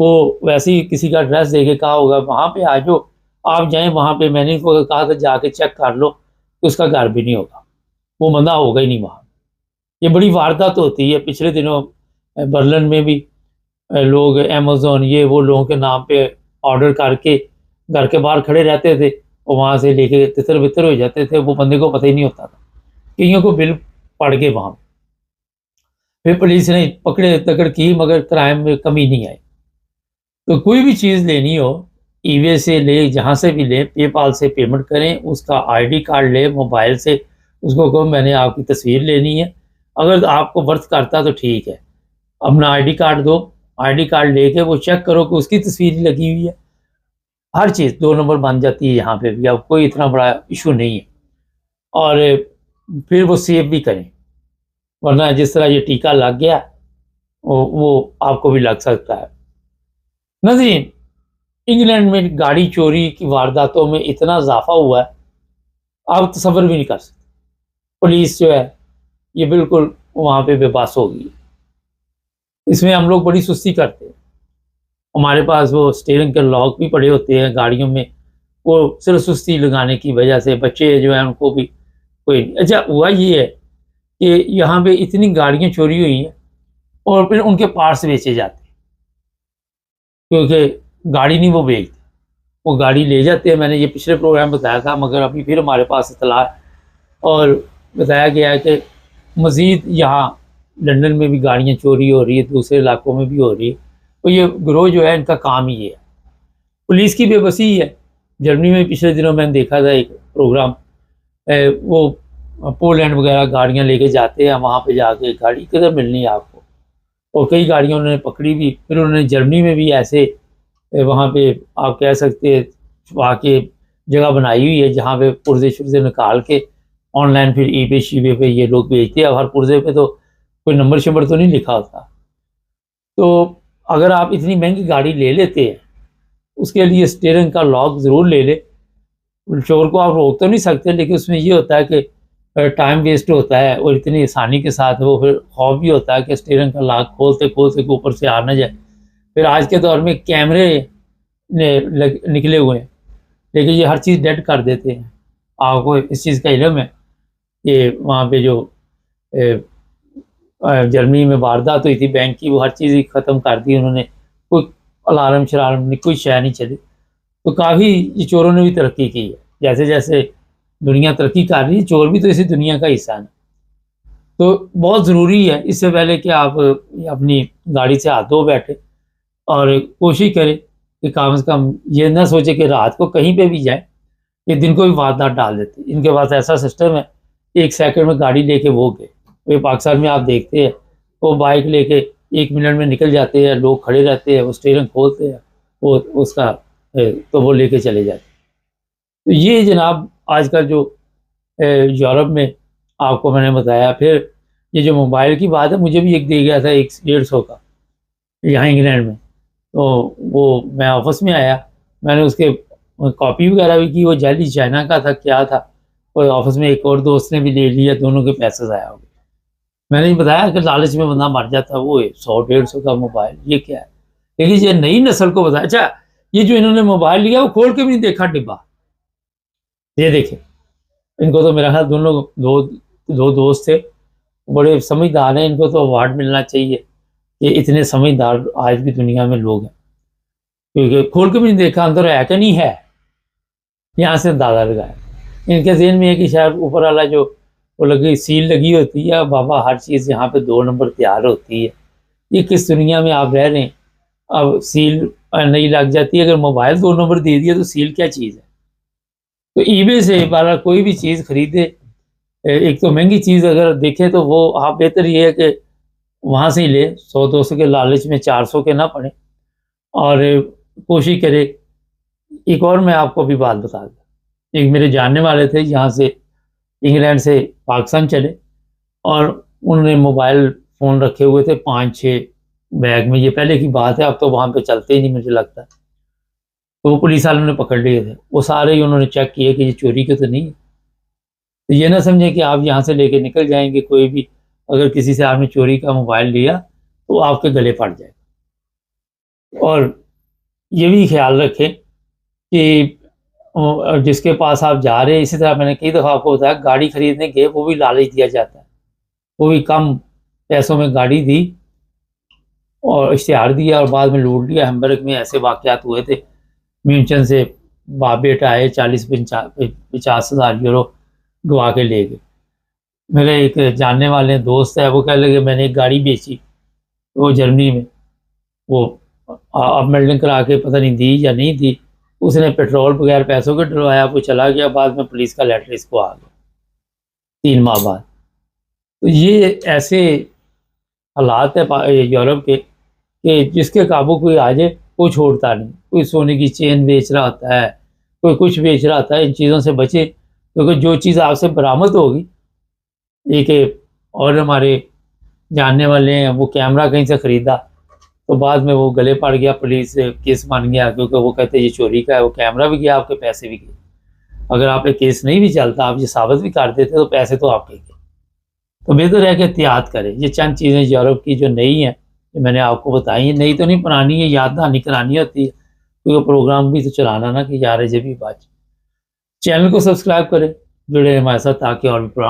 وہ ویسے ہی کسی کا ایڈریس دے کے کہا ہوگا وہاں پہ آ جاؤ، آپ جائیں وہاں پہ، میں نے ان کو کہا کہ جا کے چیک کر لو، تو اس کا گھر بھی نہیں ہوگا، وہ بندہ ہوگا ہی نہیں وہاں۔ یہ بڑی واردات ہوتی ہے۔ پچھلے دنوں برلن میں بھی لوگ امیزون یہ وہ لوگوں کے نام پہ آرڈر کر کے گھر کے باہر کھڑے رہتے تھے، اور وہاں سے لے کے تتر بتر ہو جاتے تھے، وہ بندے کو پتہ ہی نہیں ہوتا تھا، کئیوں کو بل پڑ گئے وہاں۔ پھر پولیس نے پکڑے تکڑ کی مگر کرائم میں کمی نہیں آئی۔ تو کوئی بھی چیز لینی ہو، ای وے سے لے، جہاں سے بھی لیں، پے پال سے پیمنٹ کریں، اس کا آئی ڈی کارڈ لیں موبائل سے، اس کو کہو میں نے آپ کی تصویر لینی ہے، اگر آپ کو ورتھ کرتا تو ٹھیک ہے، اپنا آئی ڈی کارڈ دو، آئی ڈی کارڈ لے کے وہ چیک کرو کہ اس کی تصویر ہی لگی ہوئی ہے، ہر چیز 2 نمبر بن جاتی ہے یہاں پہ بھی، اب کوئی اتنا بڑا ایشو نہیں ہے۔ اور پھر وہ سیو بھی کریں، ورنہ جس طرح یہ ٹیکہ لگ گیا وہ آپ کو بھی لگ سکتا ہے۔ ناظرین، انگلینڈ میں گاڑی چوری کی وارداتوں میں اتنا اضافہ ہوا ہے آپ تصور بھی نہیں کر سکتے۔ پولیس جو ہے یہ بالکل وہاں پہ بے بس ہو گئی ہے۔ اس میں ہم لوگ بڑی سستی کرتے ہیں، ہمارے پاس وہ اسٹیئرنگ کے لاک بھی پڑے ہوتے ہیں گاڑیوں میں، وہ صرف سستی لگانے کی وجہ سے بچے جو ہیں ان کو بھی کوئی نہیں۔ اچھا ہوا یہ ہے کہ یہاں پہ اتنی گاڑیاں چوری ہوئی ہیں اور پھر ان کے پارٹس بیچے جاتے ہیں، کیونکہ گاڑی نہیں وہ بیچتے، وہ گاڑی لے جاتے ہیں۔ میں نے یہ پچھلے پروگرام بتایا تھا، مگر ابھی پھر ہمارے پاس اطلاع ہے اور بتایا گیا ہے کہ مزید یہاں لندن میں بھی گاڑیاں چوری ہو رہی ہے، دوسرے علاقوں میں بھی ہو رہی ہے، تو یہ گروہ جو ہے ان کا کام ہی یہ ہے۔ پولیس کی بے بسی ہے۔ جرمنی میں پچھلے دنوں میں نے دیکھا تھا ایک پروگرام، وہ پولینڈ وغیرہ گاڑیاں لے کے جاتے ہیں، وہاں پہ جا کے گاڑی کدھر ملنی ہے آپ کو، اور کئی گاڑیاں انہوں نے پکڑی بھی۔ پھر انہوں نے جرمنی میں بھی ایسے وہاں پہ آپ کہہ سکتے ہیں وہاں کے جگہ بنائی ہوئی ہے جہاں پہ پرزے شرزے نکال کے آن لائن پھر ای بے شیبے پہ یہ لوگ بیچتے ہیں۔ اب ہر پرزے پہ تو کوئی نمبر شمبر تو نہیں لکھا ہوتا، تو اگر آپ اتنی مہنگی گاڑی لے لیتے ہیں اس کے لیے اسٹیئرنگ کا لاک ضرور لے لے۔ چور کو آپ روک تو نہیں سکتے، لیکن اس میں یہ ہوتا ہے کہ ٹائم ویسٹ ہوتا ہے، اور اتنی آسانی کے ساتھ وہ پھر خوف بھی ہوتا ہے کہ اسٹیئرنگ کا لاک کھولتے کھولتے کہ اوپر سے آ نہ جائے۔ پھر آج کے دور میں کیمرے نکلے ہوئے ہیں، لیکن یہ ہر چیز ڈیڈ کر دیتے ہیں۔ آپ کو اس چیز کا علم ہے کہ وہاں پہ جو جرمنی میں واردات ہوئی تھی بینک کی، وہ ہر چیز ہی ختم کر دی انہوں نے، کوئی الارم شلارم نہیں، کوئی شے نہیں چلی۔ تو کافی یہ چوروں نے بھی ترقی کی ہے، جیسے جیسے دنیا ترقی کر رہی ہے، چور بھی تو اسی دنیا کا حصہ ہے۔ تو بہت ضروری ہے اس سے پہلے کہ آپ اپنی گاڑی سے ہاتھ دھو بیٹھے، اور کوشش کریں کہ کم از کم یہ نہ سوچے کہ رات کو کہیں پہ بھی جائیں، یہ دن کو بھی واردات ڈال دیتے ہیں۔ ان کے پاس ایسا سسٹم ہے، 1 سیکنڈ میں گاڑی لے کے وہ گئے۔ یہ پاکستان میں آپ دیکھتے ہیں وہ بائک لے کے 1 منٹ میں نکل جاتے ہیں، لوگ کھڑے رہتے ہیں، وہ اسٹیئرنگ کھولتے ہیں، وہ اس کا تو وہ لے کے چلے جاتے ہیں۔ تو یہ جناب آج کل جو یورپ میں آپ کو میں نے بتایا۔ پھر یہ جو موبائل کی بات ہے، مجھے بھی ایک دے گیا تھا 150 کا یہاں انگلینڈ میں، تو وہ میں آفس میں آیا، میں نے اس کے کاپی وغیرہ بھی کی، وہ جیلی چائنا کا تھا کیا تھا، اور آفس میں ایک اور دوست نے بھی لے لیا، دونوں کے پیسے ضائع ہو گئے۔ میں نے بتایا کہ لالچ میں بندہ مر جاتا، وہ 100-150 کا موبائل، یہ کیا ہے؟ لیکن یہ نئی نسل کو بتایا۔ اچھا یہ جو انہوں نے موبائل لیا وہ کھول کے بھی نہیں دیکھا ڈبہ، یہ دیکھیں، ان کو تو میرا خیال دو دوست تھے، بڑے سمجھدار ہیں، ان کو تو اوارڈ ملنا چاہیے کہ اتنے سمجھدار آج بھی دنیا میں لوگ ہیں، کیونکہ کھول کے بھی نہیں دیکھا اندر ہے کہ نہیں ہے، یہاں سے اندازہ لگایا۔ ان کے ذہن میں ہے کہ شاید اوپر والا جو وہ لگی سیل لگی ہوتی ہے، بابا ہر چیز یہاں پہ 2 نمبر تیار ہوتی ہے۔ یہ کس دنیا میں آپ رہ رہے ہیں؟ اب سیل نہیں لگ جاتی ہے، اگر موبائل 2 نمبر دے دیا تو سیل کیا چیز ہے؟ تو ای بے سے بارہ کوئی بھی چیز خریدے، ایک تو مہنگی چیز اگر دیکھیں تو وہ آپ بہتر یہ ہے کہ وہاں سے ہی لے، 100-200 کے لالچ میں 400 کے نہ پڑے، اور کوشش کرے۔ ایک اور میں آپ کو بھی بات بتا دوں، ایک میرے جاننے والے تھے یہاں سے انگلینڈ سے پاکستان چلے، اور انہوں نے موبائل فون رکھے ہوئے تھے 5-6 بیگ میں، یہ پہلے کی بات ہے، اب تو وہاں پہ چلتے ہی نہیں مجھے لگتا، تو وہ پولیس والوں نے پکڑ لیے تھے، وہ سارے ہی انہوں نے چیک کیے کہ یہ چوری کے تو نہیں ہے۔ تو یہ نہ سمجھیں کہ آپ یہاں سے لے کے نکل جائیں گے، کوئی بھی اگر کسی سے آپ نے چوری کا موبائل لیا تو آپ کے گلے پڑ جائے گا۔ اور یہ بھی خیال رکھیں کہ جس کے پاس آپ جا رہے ہیں، اسی طرح میں نے کئی دفعہ آپ کو بتایا گاڑی خریدنے گئے وہ بھی لالچ دیا جاتا ہے، وہ بھی کم پیسوں میں گاڑی دی اور اشتہار دیا اور بعد میں لوٹ لیا۔ ہیمبرگ میں ایسے واقعات ہوئے تھے، میونچن سے باپ بیٹا آئے 40-50 ہزار یورو گوا کے لے گئے۔ میرے ایک جاننے والے دوست ہے، وہ کہنے لگے میں نے ایک گاڑی بیچی وہ جرمنی میں، وہ اپ میلڈنگ کرا کے پتہ نہیں دی یا نہیں دی، اس نے پیٹرول بغیر پیسوں کے ڈلوایا، وہ چلا گیا، بعد میں پولیس کا لیٹر اس کو آ گیا 3 ماہ بعد۔ تو یہ ایسے حالات ہے یورپ کے کہ جس کے قابو کوئی آ جائے کوئی چھوڑتا نہیں، کوئی سونے کی چین بیچ رہا ہوتا ہے، کوئی کچھ بیچ رہا ہوتا ہے۔ ان چیزوں سے بچے، کیونکہ جو چیز آپ سے برآمد ہوگی، ایک اور ہمارے جاننے والے ہیں، وہ کیمرہ کہیں سے خریدا تو بعد میں وہ گلے پڑ گیا، پولیس سے کیس مان گیا، کیونکہ وہ کہتے ہیں یہ چوری کا ہے، وہ کیمرہ بھی گیا، آپ کے پیسے بھی گئے۔ اگر آپ پہ کیس نہیں بھی چلتا، آپ یہ ثابت بھی کر دیتے تو پیسے تو آپ کے گئے۔ تو بہتر ہے کہ احتیاط کریں۔ یہ چند چیزیں یورپ کی جو نئی ہیں، یہ میں نے آپ کو بتائی ہیں، نئی تو نہیں پرانی ہے، یاد دہانی کرانی ہوتی ہے، کیونکہ پروگرام بھی تو چلانا نا کہ یار جب بھی بات۔ چینل کو سبسکرائب کریں، جڑے ہمارے ساتھ تاکہ اور بھی پروگرام